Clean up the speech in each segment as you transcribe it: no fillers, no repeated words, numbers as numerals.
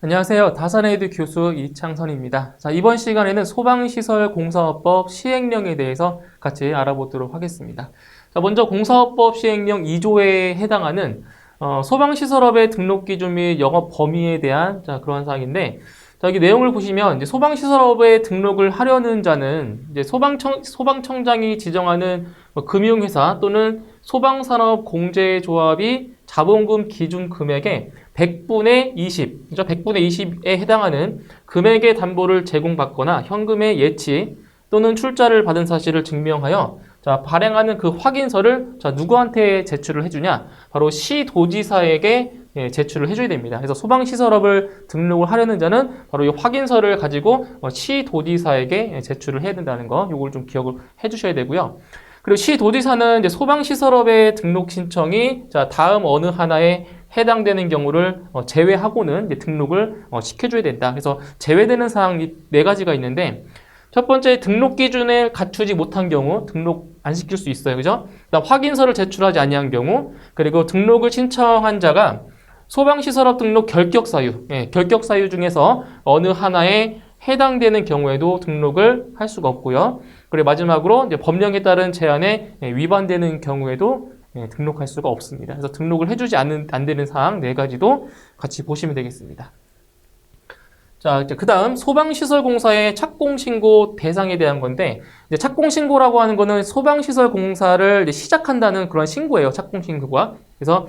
안녕하세요. 다산에이드 교수 이창선입니다. 자, 이번 시간에는 소방시설공사업법 시행령에 대해서 같이 알아보도록 하겠습니다. 자, 먼저 공사업법 시행령 2조에 해당하는 소방시설업의 등록 기준 및 영업 범위에 대한 그러한 사항인데, 자, 여기 내용을 보시면 이제 소방시설업에 등록을 하려는 자는 이제 소방청장이 지정하는 금융회사 또는 소방산업공제조합이 자본금 기준 금액의 100분의 20, 그죠? 100분의 20에 해당하는 금액의 담보를 제공받거나 현금의 예치 또는 출자를 받은 사실을 증명하여 발행하는 그 확인서를 누구한테 제출을 해주냐? 바로 시도지사에게 제출을 해줘야 됩니다. 그래서 소방시설업을 등록을 하려는 자는 바로 이 확인서를 가지고 시도지사에게 제출을 해야 된다는 거, 요걸 좀 기억을 해주셔야 되고요. 그리고 시도지사는 이제 소방시설업의 등록 신청이 다음 어느 하나에 해당되는 경우를 제외하고는 이제 등록을 시켜줘야 된다. 그래서 제외되는 사항이 4가지가 있는데, 첫 번째, 등록 기준을 갖추지 못한 경우 등록 안 시킬 수 있어요. 그죠? 그다음 확인서를 제출하지 아니한 경우, 그리고 등록을 신청한 자가 소방시설업 등록 결격사유, 결격사유 중에서 어느 하나에 해당되는 경우에도 등록을 할 수가 없고요. 그리고 마지막으로 이제 법령에 따른 제한에 위반되는 경우에도 등록할 수가 없습니다. 그래서 등록을 해주지 안 되는 사항 4가지도 같이 보시면 되겠습니다. 자, 그 다음 소방시설공사의 착공신고 대상에 대한 건데, 이제 착공신고라고 하는 거는 소방시설공사를 시작한다는 그런 신고예요. 착공신고가. 그래서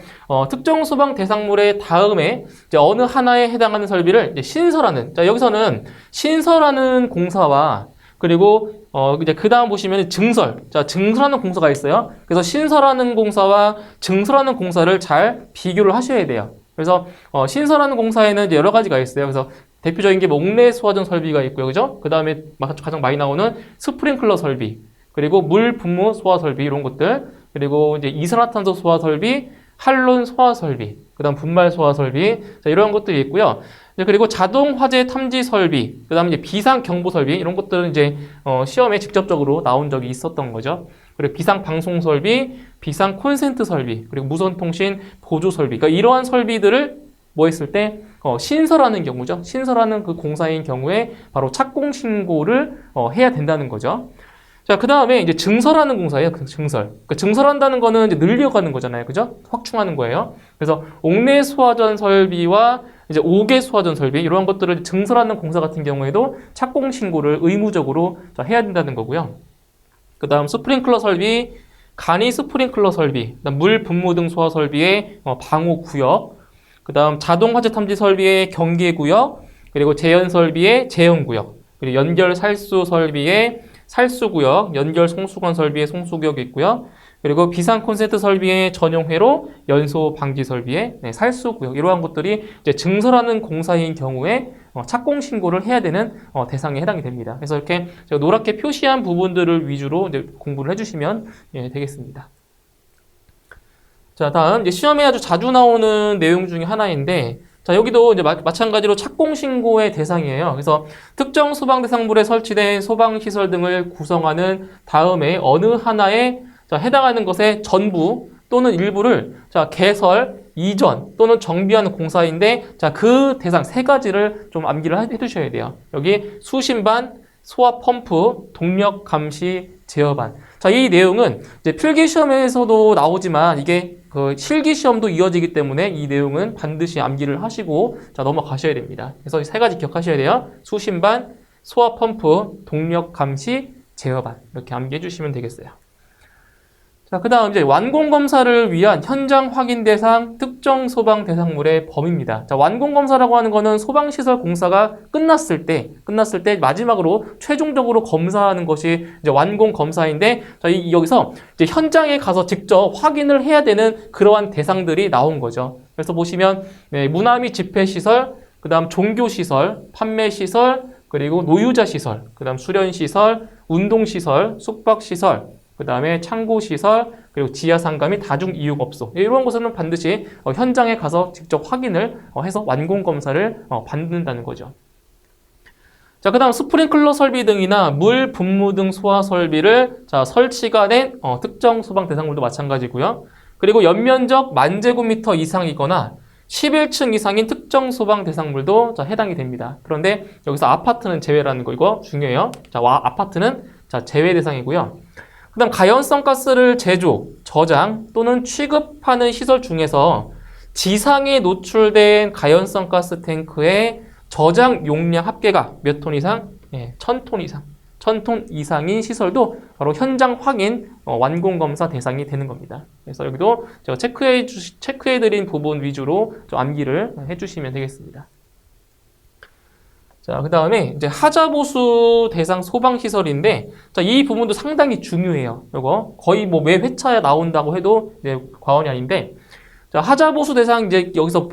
특정 소방 대상물의 다음에 이제 어느 하나에 해당하는 설비를 이제 신설하는, 여기서는 신설하는 공사와 그리고 이제 그 다음 보시면 증설, 증설하는 공사가 있어요. 그래서 신설하는 공사와 증설하는 공사를 잘 비교를 하셔야 돼요. 그래서 신설하는 공사에는 이제 여러 가지가 있어요. 그래서 대표적인 게 옥내 소화전 설비가 있고요, 그죠? 그 다음에 가장 많이 나오는 스프링클러 설비, 그리고 물 분무 소화 설비 이런 것들, 그리고 이제 이산화탄소 소화 설비, 할론 소화 설비, 그 다음 분말 소화 설비, 이런 것들이 있고요. 그리고 자동 화재 탐지 설비, 그 다음에 이제 비상 경보 설비 이런 것들은 이제 시험에 직접적으로 나온 적이 있었던 거죠. 그리고 비상 방송 설비, 비상 콘센트 설비, 그리고 무선 통신 보조 설비, 그러니까 이러한 설비들을 뭐 했을 때 신설하는 경우죠. 신설하는 그 공사인 경우에 바로 착공 신고를 해야 된다는 거죠. 자, 그 다음에 이제 증설하는 공사예요. 증설. 그러니까 증설한다는 거는 이제 늘려가는 거잖아요. 그죠? 확충하는 거예요. 그래서 옥내 소화전 설비와 이제 5개 소화전 설비 이런 것들을 증설하는 공사 같은 경우에도 착공 신고를 의무적으로 해야 된다는 거고요. 그 다음 스프링클러 설비, 간이 스프링클러 설비, 물 분무 등 소화 설비의 방호 구역, 그 다음 자동 화재 탐지 설비의 경계 구역, 그리고 재현 설비의 재현 구역, 그리고 연결 살수 설비의 살수 구역, 연결 송수건 설비의 송수 구역이 있고요. 그리고 비상 콘센트 설비의 전용 회로, 연소 방지 설비의 살수 구역, 이러한 것들이 이제 증설하는 공사인 경우에 착공 신고를 해야 되는 대상에 해당이 됩니다. 그래서 이렇게 제가 노랗게 표시한 부분들을 위주로 이제 공부를 해주시면 되겠습니다. 자, 다음 이제 시험에 아주 자주 나오는 내용 중에 하나인데, 자, 여기도 이제 마찬가지로 착공 신고의 대상이에요. 그래서 특정 소방 대상물에 설치된 소방시설 등을 구성하는 다음에 어느 하나에 해당하는 것의 전부 또는 일부를 개설, 이전 또는 정비하는 공사인데, 그 대상 3가지를 좀 암기를 해두셔야 돼요. 여기 수신반, 소화 펌프, 동력 감시 제어반. 자, 이 내용은 이제 필기 시험에서도 나오지만 이게 그 실기 시험도 이어지기 때문에 이 내용은 반드시 암기를 하시고 넘어가셔야 됩니다. 그래서 3가지 기억하셔야 돼요. 수신반, 소화 펌프, 동력 감시 제어반. 이렇게 암기해 주시면 되겠어요. 자, 그 다음 이제 완공검사를 위한 현장 확인 대상 특정 소방 대상물의 범위입니다. 자, 완공검사라고 하는 거는 소방시설 공사가 끝났을 때 마지막으로 최종적으로 검사하는 것이 이제 완공검사인데, 자, 여기서 이제 현장에 가서 직접 확인을 해야 되는 그러한 대상들이 나온 거죠. 그래서 보시면 문화 및 집회시설, 그 다음 종교시설, 판매시설, 그리고 노유자시설, 그 다음 수련시설, 운동시설, 숙박시설, 그 다음에 창고시설, 그리고 지하상가 및 다중이용업소, 이런 곳에는 반드시 현장에 가서 직접 확인을 해서 완공검사를 받는다는 거죠. 자, 그 다음 스프링클러 설비 등이나 물 분무 등 소화 설비를 설치가 된 특정 소방 대상물도 마찬가지고요. 그리고 연면적 10,000제곱미터 이상이거나 11층 이상인 특정 소방 대상물도 해당이 됩니다. 그런데 여기서 아파트는 제외라는 거 이거 중요해요. 자, 아파트는 제외 대상이고요. 그 다음 가연성 가스를 제조, 저장 또는 취급하는 시설 중에서 지상에 노출된 가연성 가스 탱크의 저장 용량 합계가 몇 톤 이상? 1000톤 이상. 1000톤 이상인 시설도 바로 현장 확인, 완공 검사 대상이 되는 겁니다. 그래서 여기도 제가 체크해드린 부분 위주로 좀 암기를 해주시면 되겠습니다. 자, 그 다음에 이제 하자보수 대상 소방시설인데, 자, 이 부분도 상당히 중요해요. 이거 거의 뭐 매 회차에 나온다고 해도 이제 과언이 아닌데, 자, 하자보수 대상 이제 여기서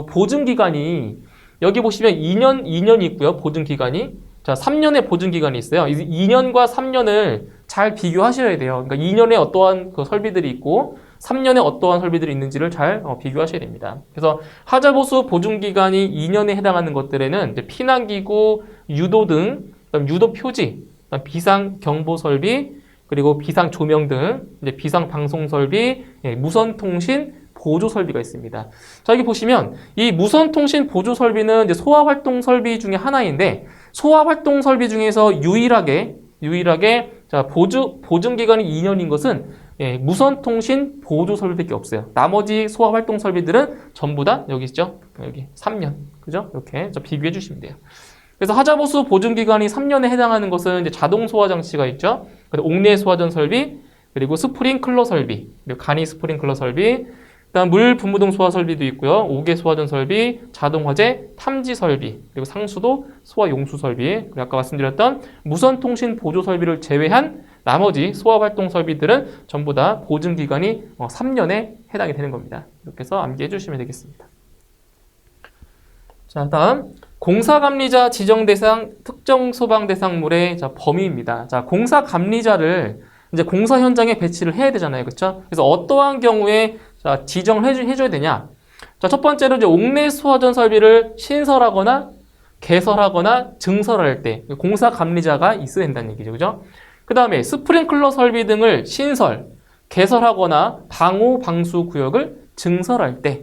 보증기간이 여기 보시면 2년이 있고요. 보증기간이. 자, 3년의 보증기간이 있어요. 2년과 3년을 잘 비교하셔야 돼요. 그러니까 2년에 어떠한 그 설비들이 있고 3년에 어떠한 설비들이 있는지를 잘 비교하셔야 됩니다. 그래서 하자보수 보증기간이 2년에 해당하는 것들에는 이제 피난기구, 유도등, 유도표지, 비상경보설비, 그리고 비상조명 등, 이제 비상방송설비, 무선통신, 보조설비가 있습니다. 자, 여기 보시면 이 무선통신 보조설비는 이제 소화활동설비 중에 하나인데 소화활동설비 중에서 유일하게 자, 보증기간이 2년인 것은 무선통신 보조설비밖에 없어요. 나머지 소화활동설비들은 전부 다 여기 있죠. 여기 3년. 그죠? 이렇게 비교해 주시면 돼요. 그래서 하자보수 보증기간이 3년에 해당하는 것은 이제 자동 소화 장치가 있죠. 그리고 옥내 소화전 설비, 그리고 스프링클러 설비, 그리고 간이 스프링클러 설비, 그다음 물 분무등 소화 설비도 있고요. 옥외 소화전 설비, 자동 화재 탐지 설비, 그리고 상수도 소화 용수 설비, 그리고 아까 말씀드렸던 무선 통신 보조 설비를 제외한 나머지 소화 활동 설비들은 전부 다 보증 기간이 3년에 해당이 되는 겁니다. 이렇게 해서 암기해 주시면 되겠습니다. 자, 다음 공사 감리자 지정 대상 특정 소방 대상물의 범위입니다. 자, 공사 감리자를 이제 공사 현장에 배치를 해야 되잖아요. 그렇죠? 그래서 어떠한 경우에 자, 지정을 해줘야 되냐? 자, 첫 번째로 이제 옥내 소화전 설비를 신설하거나 개설하거나 증설할 때 공사 감리자가 있어야 된다는 얘기죠. 그죠? 그 다음에 스프링클러 설비 등을 신설, 개설하거나 방호, 방수 구역을 증설할 때.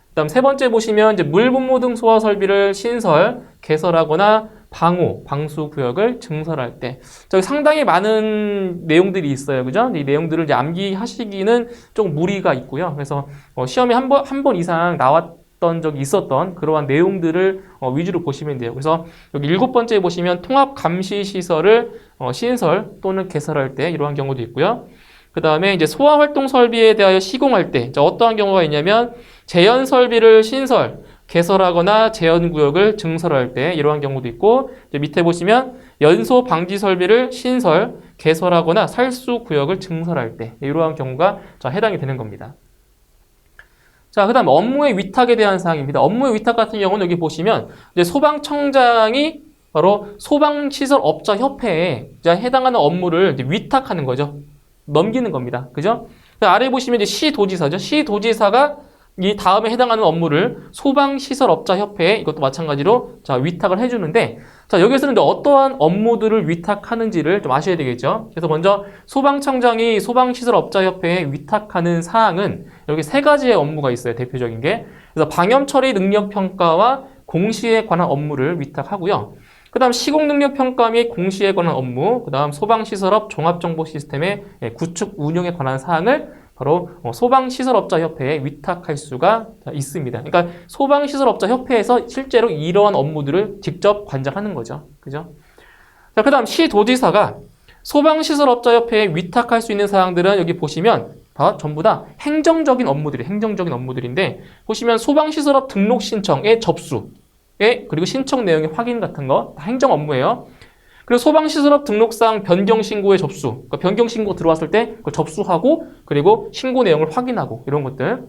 그 다음 세 번째 보시면 이제 물 분무 등 소화 설비를 신설, 개설하거나 방호, 방수 구역을 증설할 때. 저기 상당히 많은 내용들이 있어요. 그죠? 이 내용들을 이제 암기하시기는 좀 무리가 있고요. 그래서 시험에 한 번 이상 나왔던 적이 있었던 그러한 내용들을 위주로 보시면 돼요. 그래서 여기 7번째 보시면 통합 감시 시설을 신설 또는 개설할 때 이러한 경우도 있고요. 그 다음에 이제 소화 활동 설비에 대하여 시공할 때 어떠한 경우가 있냐면 재현 설비를 신설, 개설하거나 재현구역을 증설할 때 이러한 경우도 있고 이제 밑에 보시면 연소 방지 설비를 신설, 개설하거나 살수구역을 증설할 때 이러한 경우가 해당이 되는 겁니다. 자, 그 다음 업무의 위탁에 대한 사항입니다. 업무의 위탁 같은 경우는 여기 보시면 이제 소방청장이 바로 소방시설업자협회에 해당하는 업무를 이제 위탁하는 거죠. 넘기는 겁니다. 그죠? 아래 보시면 이제 시도지사죠. 시도지사가 이 다음에 해당하는 업무를 소방시설업자협회에 이것도 마찬가지로 위탁을 해주는데 자, 여기서는 이제 어떠한 업무들을 위탁하는지를 좀 아셔야 되겠죠. 그래서 먼저 소방청장이 소방시설업자협회에 위탁하는 사항은 여기 3가지의 업무가 있어요. 대표적인 게. 그래서 방염처리 능력평가와 공시에 관한 업무를 위탁하고요. 그 다음 시공능력평가 및 공시에 관한 업무, 그 다음 소방시설업 종합정보시스템의 구축 운영에 관한 사항을 바로 소방시설업자협회에 위탁할 수가 있습니다. 그러니까 소방시설업자협회에서 실제로 이러한 업무들을 직접 관장하는 거죠. 그죠? 자, 그 다음 시도지사가 소방시설업자협회에 위탁할 수 있는 사항들은 여기 보시면 전부 다 행정적인 업무들인데 보시면 소방시설업 등록 신청의 접수, 그리고 신청 내용의 확인 같은 거 행정 업무예요. 그리고 소방시설업 등록상 변경신고의 접수, 그러니까 변경신고 들어왔을 때 그걸 접수하고 그리고 신고 내용을 확인하고 이런 것들. 그러니까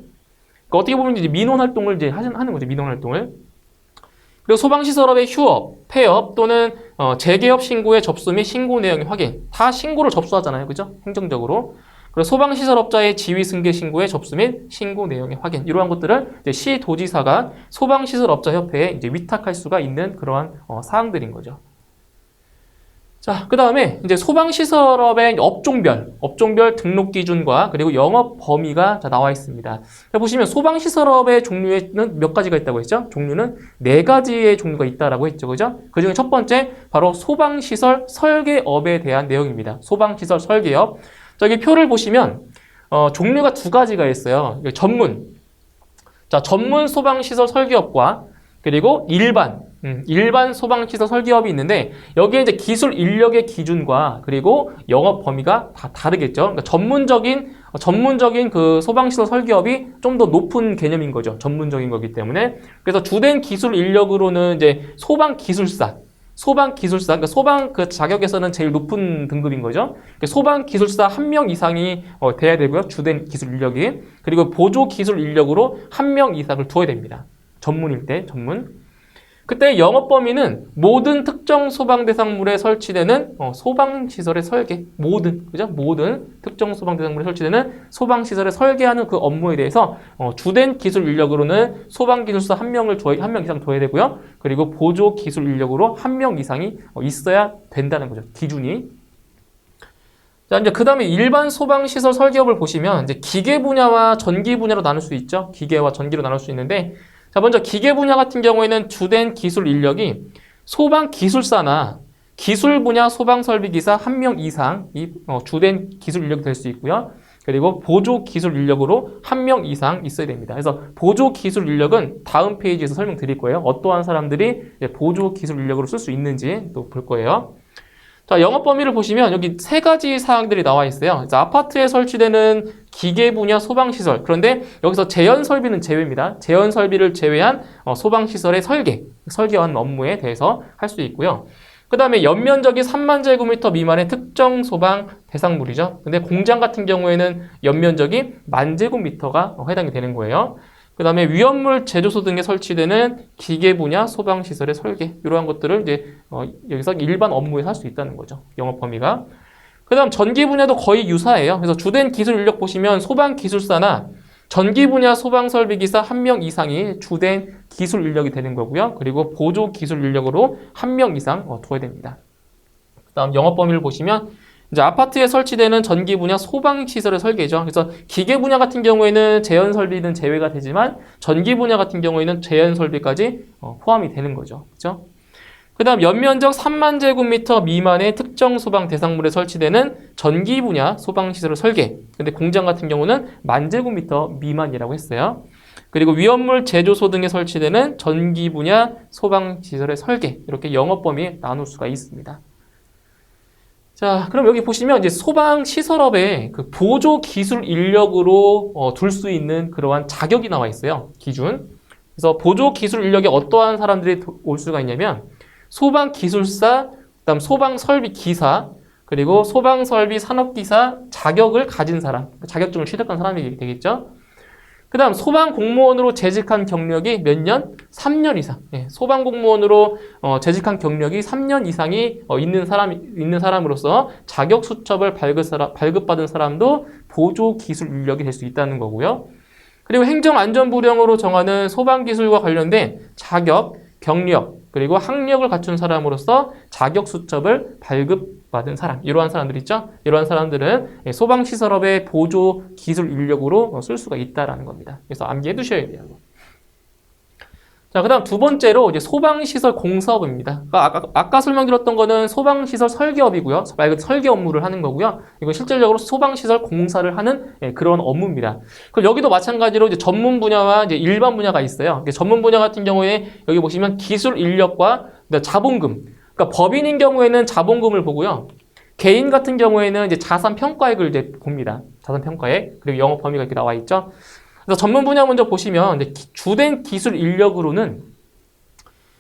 어떻게 보면 이제 민원활동을 이제 하는 거죠. 민원활동을. 그리고 소방시설업의 휴업, 폐업 또는 재개업 신고의 접수 및 신고 내용의 확인. 다 신고를 접수하잖아요. 그죠? 행정적으로. 그리고 소방시설업자의 지휘승계 신고의 접수 및 신고 내용의 확인. 이러한 것들을 이제 시도지사가 소방시설업자협회에 이제 위탁할 수가 있는 그러한 사항들인 거죠. 자, 그 다음에 이제 소방시설업의 업종별 등록 기준과 그리고 영업 범위가 나와 있습니다. 자, 보시면 소방시설업의 종류에는 몇 가지가 있다고 했죠? 종류는 4가지의 종류가 있다라고 했죠. 그죠? 그 중에 첫 번째, 바로 소방시설 설계업에 대한 내용입니다. 소방시설 설계업. 저기 표를 보시면, 종류가 2가지가 있어요. 자, 전문 소방시설 설계업과 그리고 일반 소방시설 설계업이 있는데 여기에 이제 기술 인력의 기준과 그리고 영업 범위가 다 다르겠죠. 그러니까 전문적인 그 소방시설 설계업이 좀 더 높은 개념인 거죠. 전문적인 거기 때문에. 그래서 주된 기술 인력으로는 이제 소방기술사, 그러니까 소방 그 자격에서는 제일 높은 등급인 거죠. 소방기술사 1명 이상이 돼야 되고요. 주된 기술 인력이. 그리고 보조 기술 인력으로 1명 이상을 두어야 됩니다. 전문일 때, 전문. 그때 영업 범위는 모든 특정 소방 대상물에 설치되는 소방시설의 설계, 모든 특정 소방 대상물에 설치되는 소방시설의 설계하는 그 업무에 대해서 주된 기술 인력으로는 소방기술사 1명 이상 둬야 되고요. 그리고 보조 기술 인력으로 1명 이상이 있어야 된다는 거죠. 기준이. 자, 이제 그 다음에 일반 소방시설 설계업을 보시면 이제 기계 분야와 전기 분야로 나눌 수 있죠. 기계와 전기로 나눌 수 있는데, 자, 먼저 기계 분야 같은 경우에는 주된 기술 인력이 소방기술사나 기술 분야 소방설비기사 1명 이상이 주된 기술 인력이 될 수 있고요. 그리고 보조 기술 인력으로 1명 이상 있어야 됩니다. 그래서 보조 기술 인력은 다음 페이지에서 설명드릴 거예요. 어떠한 사람들이 보조 기술 인력으로 쓸 수 있는지 또 볼 거예요. 자, 영업 범위를 보시면 여기 3가지 사항들이 나와 있어요. 그래서 아파트에 설치되는 기계 분야 소방시설. 그런데 여기서 제연 설비는 제외입니다. 제연 설비를 제외한 소방시설의 설계한 업무에 대해서 할 수 있고요. 그 다음에 연면적이 3만 제곱미터 미만의 특정 소방 대상물이죠. 근데 공장 같은 경우에는 연면적이 10,000제곱미터가 해당이 되는 거예요. 그 다음에 위험물 제조소 등에 설치되는 기계 분야 소방시설의 설계, 이러한 것들을 이제 여기서 일반 업무에서 할 수 있다는 거죠. 영업 범위가. 그 다음 전기 분야도 거의 유사해요. 그래서 주된 기술 인력 보시면 소방기술사나 전기 분야 소방설비기사 1명 이상이 주된 기술 인력이 되는 거고요. 그리고 보조 기술 인력으로 1명 이상 둬야 됩니다. 그 다음 영업 범위를 보시면 이제 아파트에 설치되는 전기 분야 소방시설의 설계죠. 그래서 기계 분야 같은 경우에는 제연 설비는 제외가 되지만 전기 분야 같은 경우에는 제연 설비까지 포함이 되는 거죠. 그렇죠? 그 다음 연면적 3만 제곱미터 미만의 특정 소방 대상물에 설치되는 전기 분야 소방시설의 설계. 근데 공장 같은 경우는 10,000제곱미터 미만이라고 했어요. 그리고 위험물 제조소 등에 설치되는 전기 분야 소방시설의 설계. 이렇게 영업 범위에 나눌 수가 있습니다. 자, 그럼 여기 보시면 이제 소방시설업에 그 보조 기술 인력으로 둘 수 있는 그러한 자격이 나와 있어요. 기준. 그래서 보조 기술 인력에 어떠한 사람들이 올 수가 있냐면 소방기술사, 그다음 소방설비기사, 그리고 소방설비 산업기사 자격을 가진 사람, 자격증을 취득한 사람이 되겠죠. 그 다음 소방공무원으로 재직한 경력이 몇 년? 3년 이상. 소방공무원으로 재직한 경력이 3년 이상이 있는 사람으로서 자격수첩을 발급받은 사람도 보조기술 인력이 될 수 있다는 거고요. 그리고 행정안전부령으로 정하는 소방기술과 관련된 자격, 경력, 그리고 학력을 갖춘 사람으로서 자격수첩을 발급받은 사람, 이러한 사람들 있죠? 이러한 사람들은 소방시설업의 보조 기술 인력으로 쓸 수가 있다는 겁니다. 그래서 암기해 두셔야 돼요. 자, 그 다음 2번째로 이제 소방시설 공사업입니다. 아까 설명드렸던 거는 소방시설 설계업이고요. 말 그대로 설계 업무를 하는 거고요. 이건 실질적으로 소방시설 공사를 하는 그런 업무입니다. 그럼 여기도 마찬가지로 이제 전문 분야와 이제 일반 분야가 있어요. 전문 분야 같은 경우에 여기 보시면 기술 인력과 자본금. 그러니까 법인인 경우에는 자본금을 보고요. 개인 같은 경우에는 이제 자산 평가액을 이제 봅니다. 자산 평가액. 그리고 영업 범위가 이렇게 나와 있죠. 그래서 전문 분야 먼저 보시면 이제 주된 기술 인력으로는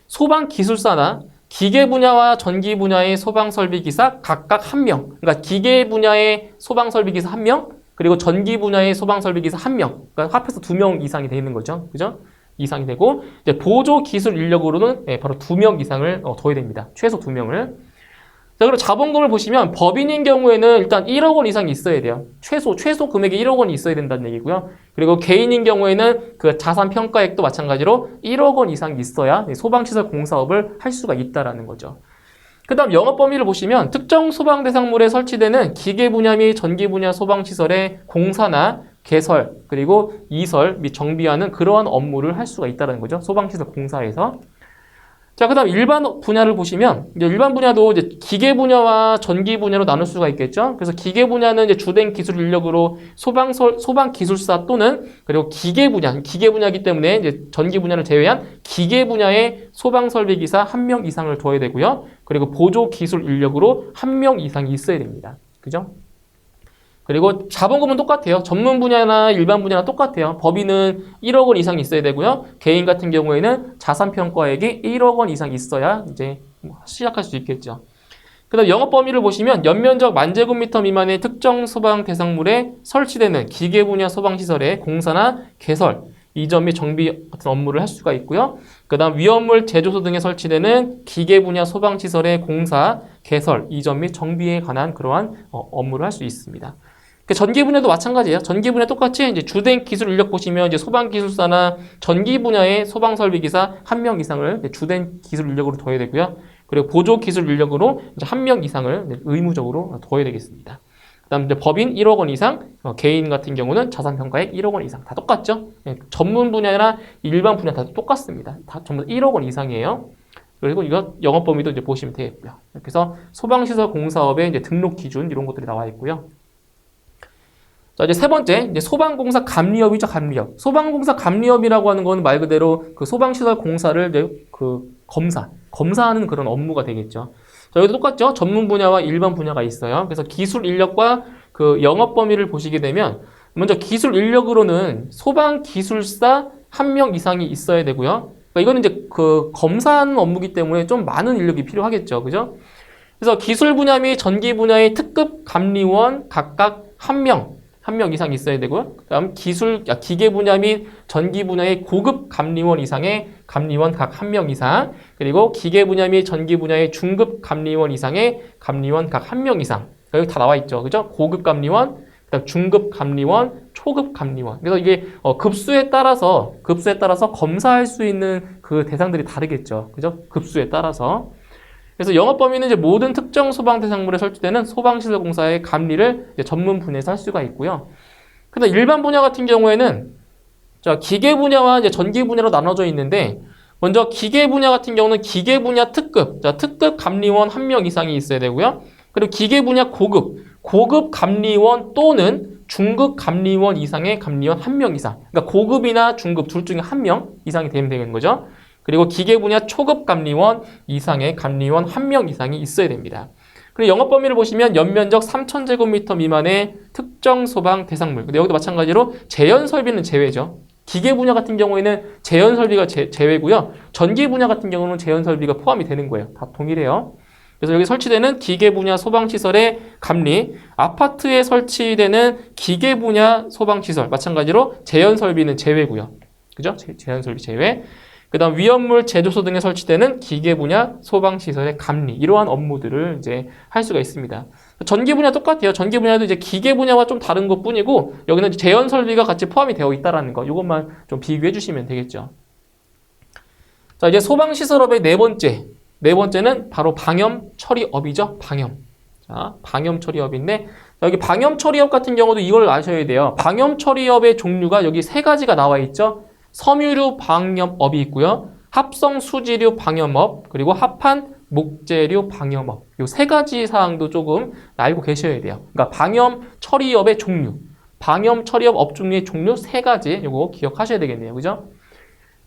소방기술사나 기계 분야와 전기 분야의 소방설비기사 각각 1명. 그러니까 기계 분야의 소방설비기사 1명, 그리고 전기 분야의 소방설비기사 1명. 그러니까 합해서 2명 이상이 되는 거죠. 그죠? 이상이 되고 이제 보조 기술 인력으로는 바로 2명 이상을 둬야 됩니다. 최소 2명을. 자, 그리고 자본금을 보시면 법인인 경우에는 일단 1억 원 이상이 있어야 돼요. 최소 금액이 1억 원이 있어야 된다는 얘기고요. 그리고 개인인 경우에는 그 자산 평가액도 마찬가지로 1억 원 이상이 있어야 소방시설 공사업을 할 수가 있다라는 거죠. 그다음 영업 범위를 보시면 특정 소방 대상물에 설치되는 기계 분야 및 전기 분야 소방 시설의 공사나 개설 그리고 이설 및 정비하는 그러한 업무를 할 수가 있다는 거죠. 소방시설 공사에서. 자, 그다음 일반 분야를 보시면 이제 일반 분야도 이제 기계 분야와 전기 분야로 나눌 수가 있겠죠. 그래서 기계 분야는 이제 주된 기술 인력으로 소방 기술사 또는 그리고 기계 분야이기 때문에 이제 전기 분야를 제외한 기계 분야의 소방 설비 기사 1명 이상을 둬야 되고요. 그리고 보조 기술 인력으로 1명 이상이 있어야 됩니다. 그죠? 그리고 자본금은 똑같아요. 전문 분야나 일반 분야나 똑같아요. 법인은 1억 원 이상 있어야 되고요. 개인 같은 경우에는 자산평가액이 1억 원 이상 있어야 이제 시작할 수 있겠죠. 그다음 영업 범위를 보시면 연면적 10,000제곱미터 미만의 특정 소방 대상물에 설치되는 기계 분야 소방 시설의 공사나 개설, 이전 및 정비 같은 업무를 할 수가 있고요. 그다음 위험물 제조소 등에 설치되는 기계 분야 소방 시설의 공사, 개설, 이전 및 정비에 관한 그러한 업무를 할 수 있습니다. 전기 분야도 마찬가지예요. 전기 분야 똑같이 이제 주된 기술 인력 보시면 이제 소방 기술사나 전기 분야의 소방 설비 기사 1명 이상을 주된 기술 인력으로 둬야 되고요. 그리고 보조 기술 인력으로 이제 1명 이상을 의무적으로 둬야 되겠습니다. 그다음 이제 법인 1억 원 이상, 개인 같은 경우는 자산 평가액 1억 원 이상 다 똑같죠. 전문 분야나 일반 분야 다 똑같습니다. 다 전부 1억 원 이상이에요. 그리고 이거 영업 범위도 이제 보시면 되겠고요. 그래서 소방시설 공사업의 이제 등록 기준 이런 것들이 나와 있고요. 자, 이제 세 번째, 이제 소방공사 감리업이죠, 감리업. 소방공사 감리업이라고 하는 건 말 그대로 그 소방시설 공사를 이제 검사하는 그런 업무가 되겠죠. 자, 여기도 똑같죠. 전문 분야와 일반 분야가 있어요. 그래서 기술 인력과 그 영업 범위를 보시게 되면 먼저 기술 인력으로는 소방 기술사 1명 이상이 있어야 되고요. 그러니까 이거는 이제 그 검사하는 업무이기 때문에 좀 많은 인력이 필요하겠죠, 그죠? 그래서 기술 분야 및 전기 분야의 특급 감리원 각각 1명 이상 있어야 되고요. 그다음 기계 분야 및 전기 분야의 고급 감리원 이상의 감리원 각 1명 이상, 그리고 기계 분야 및 전기 분야의 중급 감리원 이상의 감리원 각 1명 이상. 여기 다 나와 있죠. 그죠? 고급 감리원, 그다음 중급 감리원, 초급 감리원. 그래서 이게 급수에 따라서 검사할 수 있는 그 대상들이 다르겠죠. 그죠? 급수에 따라서. 그래서 영업 범위는 이제 모든 특정 소방 대상물에 설치되는 소방시설 공사의 감리를 이제 전문 분야에서 할 수가 있고요. 근데 일반 분야 같은 경우에는 자, 기계 분야와 이제 전기 분야로 나눠져 있는데 먼저 기계 분야 같은 경우는 기계 분야 특급, 자, 특급 감리원 1명 이상이 있어야 되고요. 그리고 기계 분야 고급 감리원 또는 중급 감리원 이상의 감리원 1명 이상. 그러니까 고급이나 중급 둘 중에 1명 이상이 되면 되는 거죠. 그리고 기계 분야 초급 감리원 이상의 감리원 1명 이상이 있어야 됩니다. 그리고 영업 범위를 보시면 연면적 3,000제곱미터 미만의 특정 소방 대상물. 근데 여기도 마찬가지로 제연 설비는 제외죠. 기계 분야 같은 경우에는 제연 설비가 제외고요. 전기 분야 같은 경우는 제연 설비가 포함이 되는 거예요. 다 동일해요. 그래서 여기 설치되는 기계 분야 소방시설의 감리, 아파트에 설치되는 기계 분야 소방시설 마찬가지로 제연 설비는 제외고요. 그죠? 제연 설비 제외. 그다음 위험물 제조소 등에 설치되는 기계 분야 소방시설의 감리, 이러한 업무들을 이제 할 수가 있습니다. 전기 분야 똑같아요. 전기 분야도 이제 기계 분야와 좀 다른 것 뿐이고 여기는 제연 설비가 같이 포함이 되어 있다라는 거, 이것만 좀 비교해 주시면 되겠죠. 자, 이제 소방시설업의 네 번째는 바로 방염 처리업이죠. 방염 처리업인데 여기 방염 처리업 같은 경우도 이걸 아셔야 돼요. 방염 처리업의 종류가 여기 세 가지가 나와 있죠. 섬유류 방염업이 있고요. 합성 수지류 방염업, 그리고 합판 목재류 방염업. 이 세 가지 사항도 조금 알고 계셔야 돼요. 그러니까 방염 처리업의 종류, 방염 처리업 업종의 종류 세 가지, 이거 기억하셔야 되겠네요. 그죠?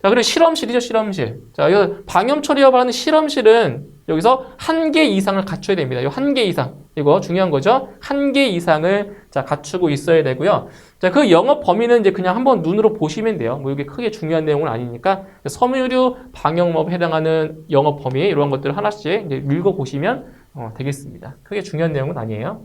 자, 그리고 실험실이죠, 실험실. 자, 이 방염 처리업을 하는 실험실은 여기서 1개 이상을 갖춰야 됩니다. 이 1개 이상. 이거 중요한 거죠. 1개 이상을 자, 갖추고 있어야 되고요. 자, 그 영업 범위는 이제 그냥 한번 눈으로 보시면 돼요. 뭐 이게 크게 중요한 내용은 아니니까 섬유류 방염업에 해당하는 영업 범위 이런 것들을 하나씩 이제 읽어보시면 되겠습니다. 크게 중요한 내용은 아니에요.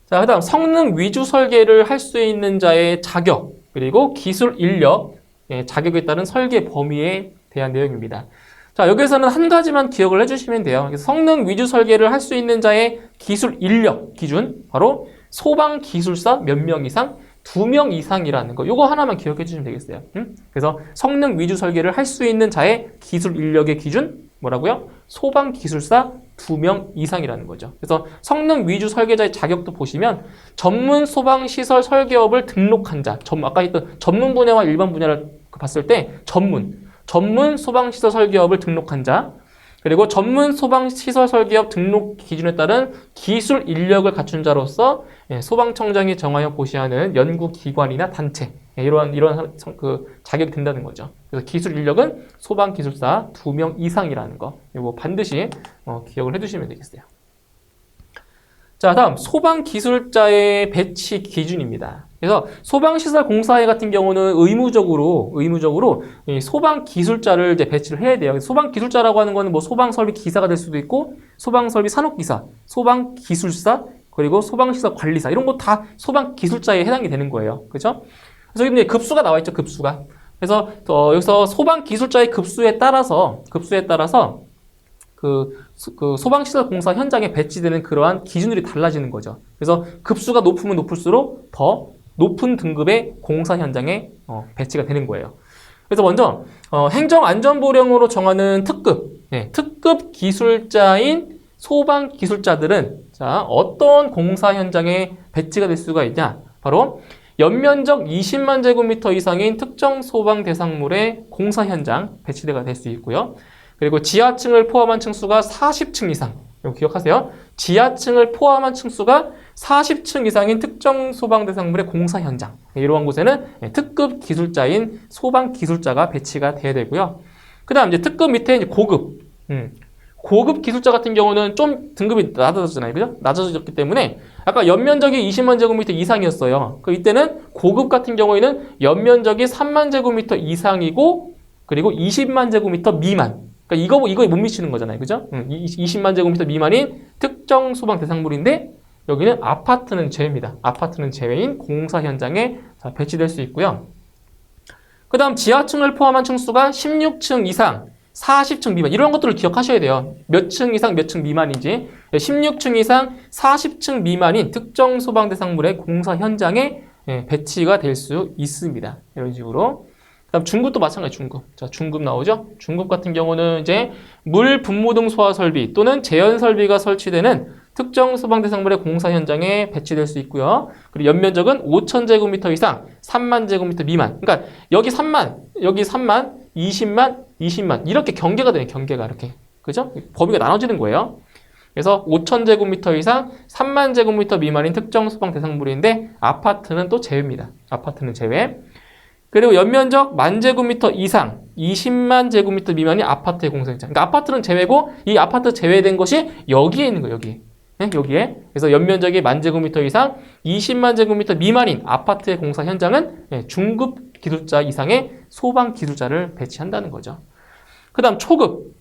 자, 그다음 성능 위주 설계를 할 수 있는 자의 자격, 그리고 기술 인력, 자격에 따른 설계 범위에 대한 내용입니다. 자, 여기서는 한 가지만 기억을 해주시면 돼요. 성능 위주 설계를 할 수 있는 자의 기술 인력 기준, 바로 소방 기술사 몇 명 이상, 2명 이상이라는 거, 요거 하나만 기억해 주시면 되겠어요. 그래서 성능 위주 설계를 할 수 있는 자의 기술 인력의 기준 뭐라고요? 소방기술사 2명 이상이라는 거죠. 그래서 성능 위주 설계자의 자격도 보시면 전문 소방시설 설계업을 등록한 자, 아까 했던 전문 분야와 일반 분야를 봤을 때 전문 소방시설 설계업을 등록한 자, 그리고 전문 소방시설 설계업 등록 기준에 따른 기술 인력을 갖춘 자로서 소방청장이 정하여 고시하는 연구기관이나 단체, 이러한 그 자격이 된다는 거죠. 그래서 기술 인력은 소방기술사 2명 이상이라는 거, 이거 반드시 기억을 해두시면 되겠어요. 자, 다음 소방기술자의 배치 기준입니다. 그래서 소방시설 공사회 같은 경우는 의무적으로 이 소방기술자를 이제 배치를 해야 돼요. 소방기술자라고 하는 거는 뭐 소방설비 기사가 될 수도 있고, 소방설비 산업기사, 소방기술사, 그리고 소방시설 관리사, 이런 거 다 소방기술자에 해당이 되는 거예요. 그렇죠? 그래서 여기 급수가 나와 있죠, 급수가. 그래서 여기서 소방기술자의 급수에 따라서 그 소방시설 공사 현장에 배치되는 그러한 기준들이 달라지는 거죠. 그래서 급수가 높으면 높을수록 더 높은 등급의 공사 현장에 배치가 되는 거예요. 그래서 먼저 행정안전보령으로 정하는 특급 기술자인 소방기술자들은 자, 어떤 공사 현장에 배치가 될 수가 있냐? 바로 연면적 20만 제곱미터 이상인 특정 소방 대상물의 공사 현장 배치가 될 수 있고요. 그리고 지하층을 포함한 층수가 40층 이상, 이거 기억하세요. 지하층을 포함한 층수가 40층 이상인 특정 소방 대상물의 공사 현장, 이러한 곳에는 특급 기술자인 소방 기술자가 배치가 돼야 되고요. 그 다음 이제 특급 밑에 이제 고급 기술자 같은 경우는 좀 등급이 낮아졌잖아요, 그죠? 낮아졌기 때문에 아까 연면적이 20만 제곱미터 이상이었어요. 이때는 고급 같은 경우에는 연면적이 3만 제곱미터 이상이고, 그리고 20만 제곱미터 미만. 그러니까 이거에 못 미치는 거잖아요, 그죠? 20만 제곱미터 미만인 특정 소방 대상물인데, 여기는 아파트는 제외입니다. 아파트는 제외인 공사 현장에 배치될 수 있고요. 그 다음 지하층을 포함한 층수가 16층 이상, 40층 미만, 이런 것들을 기억하셔야 돼요. 몇 층 이상, 몇 층 미만인지. 16층 이상, 40층 미만인 특정 소방 대상물의 공사 현장에 배치가 될 수 있습니다. 이런 식으로. 그다음 중급도 마찬가지, 중급. 자, 중급 나오죠? 중급 같은 경우는 이제 물 분무 등 소화 설비 또는 제연 설비가 설치되는 특정 소방 대상물의 공사 현장에 배치될 수 있고요. 그리고 연면적은 5,000제곱미터 이상, 3만 제곱미터 미만. 그러니까 여기 3만, 여기 3만, 20만, 20만 이렇게 경계가 되는 경계가 이렇게, 그죠? 범위가 나눠지는 거예요. 그래서 5,000제곱미터 이상, 3만 제곱미터 미만인 특정 소방 대상물인데 아파트는 또 제외입니다. 아파트는 제외. 그리고 연면적 10,000제곱미터 이상, 20만 제곱미터 미만이 아파트의 공사 현장. 그러니까 아파트는 제외고 이 아파트 제외된 것이 여기에 있는 거예요, 여기. 네? 여기에. 그래서 연면적이 10,000제곱미터 이상, 20만 제곱미터 미만인 아파트의 공사 현장은 중급 기술자 이상의 소방 기술자를 배치한다는 거죠. 그 다음 초급.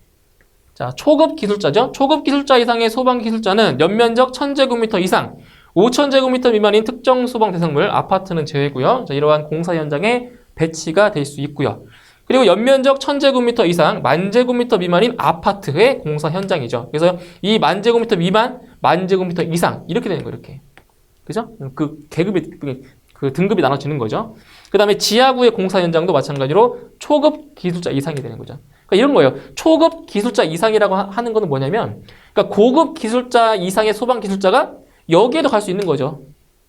자, 초급 기술자죠. 초급 기술자 이상의 소방 기술자는 연면적 1,000제곱미터 이상, 5,000제곱미터 미만인 특정 소방 대상물, 아파트는 제외고요. 자, 이러한 공사 현장에 배치가 될 수 있고요. 그리고 연면적 1,000제곱미터 이상, 10,000제곱미터 미만인 아파트의 공사 현장이죠. 그래서 이 10,000제곱미터 미만, 10,000제곱미터 이상 이렇게 되는 거예요, 이렇게. 그죠? 그 등급이 나눠지는 거죠. 그 다음에 지하구의 공사 현장도 마찬가지로 초급 기술자 이상이 되는 거죠. 그러니까 이런 거예요. 초급 기술자 이상이라고 하는 거는 뭐냐면, 그러니까 고급 기술자 이상의 소방 기술자가 여기에도 갈 수 있는 거죠.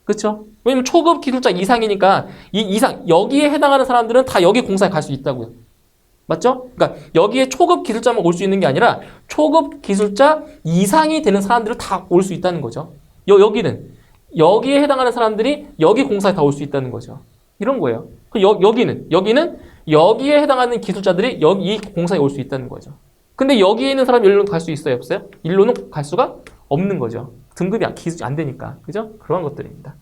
그렇죠? 왜냐면 초급 기술자 이상이니까 이 이상, 여기에 해당하는 사람들은 다 여기 공사에 갈 수 있다고요. 맞죠? 그러니까 여기에 초급 기술자만 올 수 있는 게 아니라 초급 기술자 이상이 되는 사람들은 다 올 수 있다는 거죠. 여기에 해당하는 사람들이 여기 공사에 다 올 수 있다는 거죠. 이런 거예요. 여기는 여기에 해당하는 기술자들이 이 공사에 올 수 있다는 거죠. 근데 여기에 있는 사람이 일로는 갈 수 있어요, 없어요? 일로는 갈 수가 없는 거죠. 등급이 기술이 안 되니까. 그죠? 그런 것들입니다.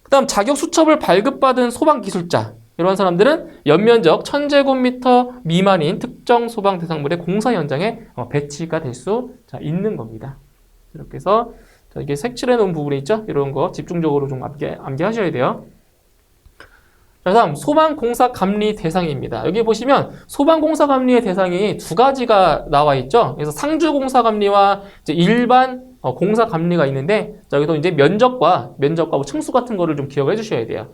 그 다음 자격 수첩을 발급받은 소방 기술자. 이러한 사람들은 연면적 1,000제곱미터 미만인 특정 소방 대상물의 공사 현장에 배치가 될 수 있는 겁니다. 이렇게 해서 이게 색칠해 놓은 부분이 있죠? 이런 거 집중적으로 좀 암기하셔야 돼요. 자, 다음 소방공사 감리 대상입니다. 여기 보시면 소방공사 감리의 대상이 두 가지가 나와 있죠. 그래서 상주공사 감리와 이제 일반 공사 감리가 있는데, 자, 여기서 이제 면적과 뭐 층수 같은 거를 좀 기억해 주셔야 돼요.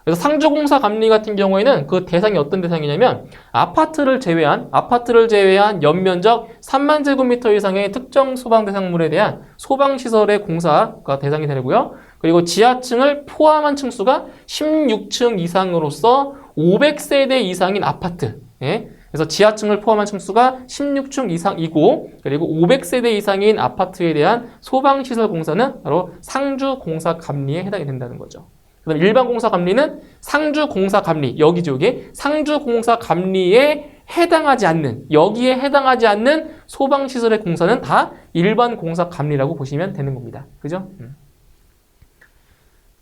그래서 상주공사 감리 같은 경우에는 그 대상이 어떤 대상이냐면 아파트를 제외한 연면적 3만 제곱미터 이상의 특정 소방 대상물에 대한 소방시설의 공사가 대상이 되고요. 그리고 지하층을 포함한 층수가 16층 이상으로서 500세대 이상인 아파트. 예? 그래서 지하층을 포함한 층수가 16층 이상이고 그리고 500세대 이상인 아파트에 대한 소방시설 공사는 바로 상주공사 감리에 해당이 된다는 거죠. 그다음 일반 공사 감리는 상주 공사 감리, 여기죠, 여기. 상주 공사 감리에 해당하지 않는, 여기에 해당하지 않는 소방시설의 공사는 다 일반 공사 감리라고 보시면 되는 겁니다. 그죠?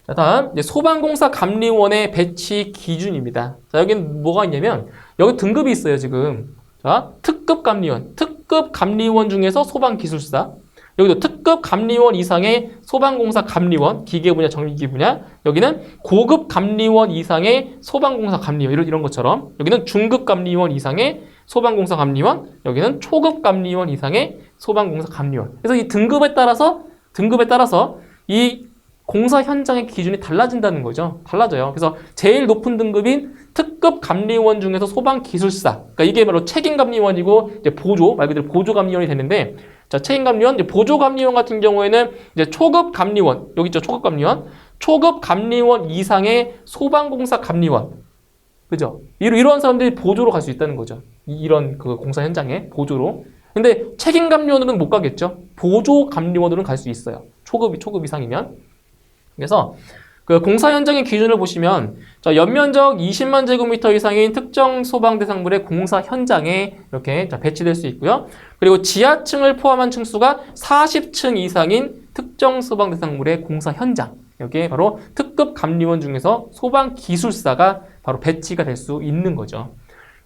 자, 다음 이제 소방공사 감리원의 배치 기준입니다. 자, 여기는 뭐가 있냐면 여기 등급이 있어요, 지금. 자, 특급 감리원 중에서 소방기술사. 여기도 특급 감리원 이상의 소방공사 감리원, 기계 분야, 정비기 분야. 여기는 고급 감리원 이상의 소방공사 감리원, 이런 것처럼. 여기는 중급 감리원 이상의 소방공사 감리원. 여기는 초급 감리원 이상의 소방공사 감리원. 그래서 이 등급에 따라서 이 공사 현장의 기준이 달라진다는 거죠. 달라져요. 그래서 제일 높은 등급인 특급 감리원 중에서 소방기술사. 그러니까 이게 바로 책임감리원이고 이제 말 그대로 보조감리원이 되는데, 자, 책임감리원, 이제 보조감리원 같은 경우에는 이제 초급 감리원, 여기 있죠, 초급 감리원 이상의 소방공사 감리원. 그죠? 이러한 사람들이 보조로 갈 수 있다는 거죠. 이런 그 공사 현장에 보조로. 근데 책임감리원으로는 못 가겠죠. 보조감리원으로는 갈 수 있어요. 초급 이상이면. 그래서 그 공사 현장의 기준을 보시면 자, 연면적 20만 제곱미터 이상인 특정 소방 대상물의 공사 현장에 이렇게 배치될 수 있고요. 그리고 지하층을 포함한 층수가 40층 이상인 특정 소방 대상물의 공사 현장. 여기에 바로 특급 감리원 중에서 소방 기술사가 바로 배치가 될 수 있는 거죠.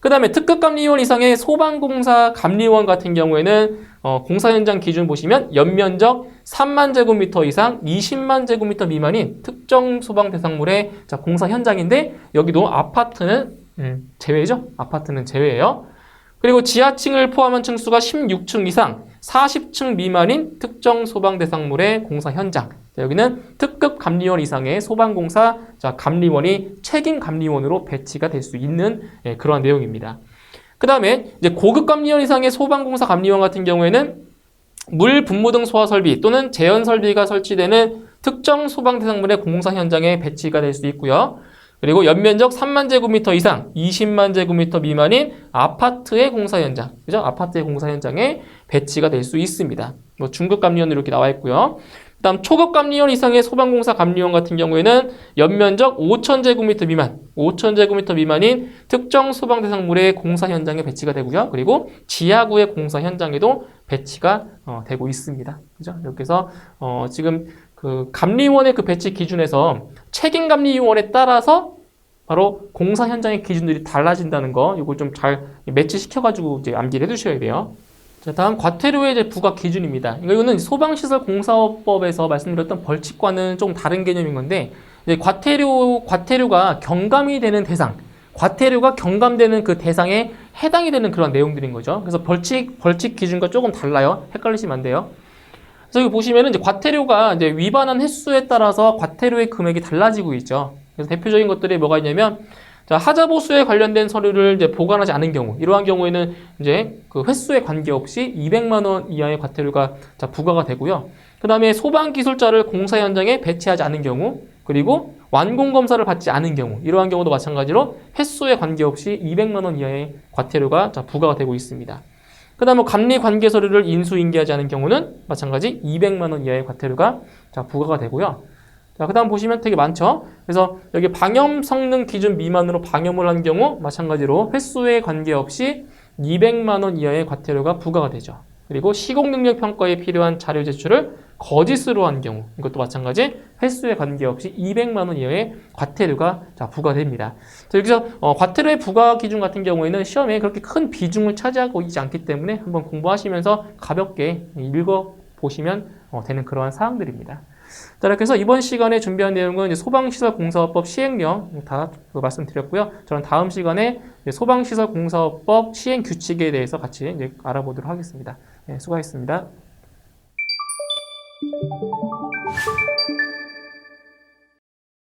그 다음에 특급 감리원 이상의 소방공사 감리원 같은 경우에는 공사 현장 기준 보시면 연면적 3만 제곱미터 이상 20만 제곱미터 미만인 특정 소방 대상물의 공사 현장인데 여기도 아파트는 제외죠. 아파트는 제외예요. 그리고 지하층을 포함한 층수가 16층 이상 40층 미만인 특정 소방 대상물의 공사 현장. 여기는 특급 감리원 이상의 소방공사 감리원이 책임 감리원으로 배치가 될 수 있는 그러한 내용입니다. 그 다음에 이제 고급 감리원 이상의 소방공사 감리원 같은 경우에는 물 분무 등 소화 설비 또는 제연 설비가 설치되는 특정 소방 대상물의 공사 현장에 배치가 될 수 있고요. 그리고 연면적 3만 제곱미터 이상 20만 제곱미터 미만인 아파트의 공사 현장, 그죠? 아파트의 공사 현장에 배치가 될 수 있습니다. 뭐 중급 감리원으로 이렇게 나와 있고요. 그다음 초급 감리원 이상의 소방공사 감리원 같은 경우에는 연면적 5,000제곱미터 미만인 특정 소방 대상물의 공사 현장에 배치가 되고요. 그리고 지하구의 공사 현장에도 배치가 되고 있습니다. 그죠? 이렇게 해서 지금 그 감리원의 그 배치 기준에서 책임 감리원에 따라서 바로 공사 현장의 기준들이 달라진다는 거, 이걸 좀 잘 매치시켜가지고 이제 암기를 해두셔야 돼요. 자, 다음 과태료의 이제 부과 기준입니다. 이거는 소방시설 공사법에서 말씀드렸던 벌칙과는 조금 다른 개념인 건데, 이제 과태료가 경감이 되는 대상, 과태료가 경감되는 그 대상에 해당이 되는 그런 내용들인 거죠. 그래서 벌칙 기준과 조금 달라요. 헷갈리시면 안 돼요. 그래서 여기 보시면은 이제 과태료가 이제 위반한 횟수에 따라서 과태료의 금액이 달라지고 있죠. 그래서 대표적인 것들이 뭐가 있냐면, 자, 하자보수에 관련된 서류를 이제 보관하지 않은 경우, 이러한 경우에는 이제 그 횟수에 관계없이 200만 원 이하의 과태료가 부과가 되고요. 그 다음에 소방기술자를 공사 현장에 배치하지 않은 경우, 그리고 완공검사를 받지 않은 경우, 이러한 경우도 마찬가지로 횟수에 관계없이 200만 원 이하의 과태료가 부과가 되고 있습니다. 그 다음 감리관계 서류를 인수인계하지 않은 경우는 마찬가지 200만 원 이하의 과태료가 부과가 되고요. 자, 그 다음 보시면 되게 많죠. 그래서 여기 방염 성능 기준 미만으로 방염을 한 경우 마찬가지로 횟수에 관계없이 200만 원 이하의 과태료가 부과가 되죠. 그리고 시공능력 평가에 필요한 자료 제출을 거짓으로 한 경우, 이것도 마찬가지 횟수에 관계없이 200만 원 이하의 과태료가 부과됩니다. 여기서 과태료의 부과 기준 같은 경우에는 시험에 그렇게 큰 비중을 차지하고 있지 않기 때문에 한번 공부하시면서 가볍게 읽어보시면 되는 그러한 사항들입니다. 자, 이렇게 해서 이번 시간에 준비한 내용은 이제 소방시설공사법 시행령 다 말씀드렸고요. 저는 다음 시간에 소방시설공사법 시행규칙에 대해서 같이 이제 알아보도록 하겠습니다. 네, 수고하셨습니다.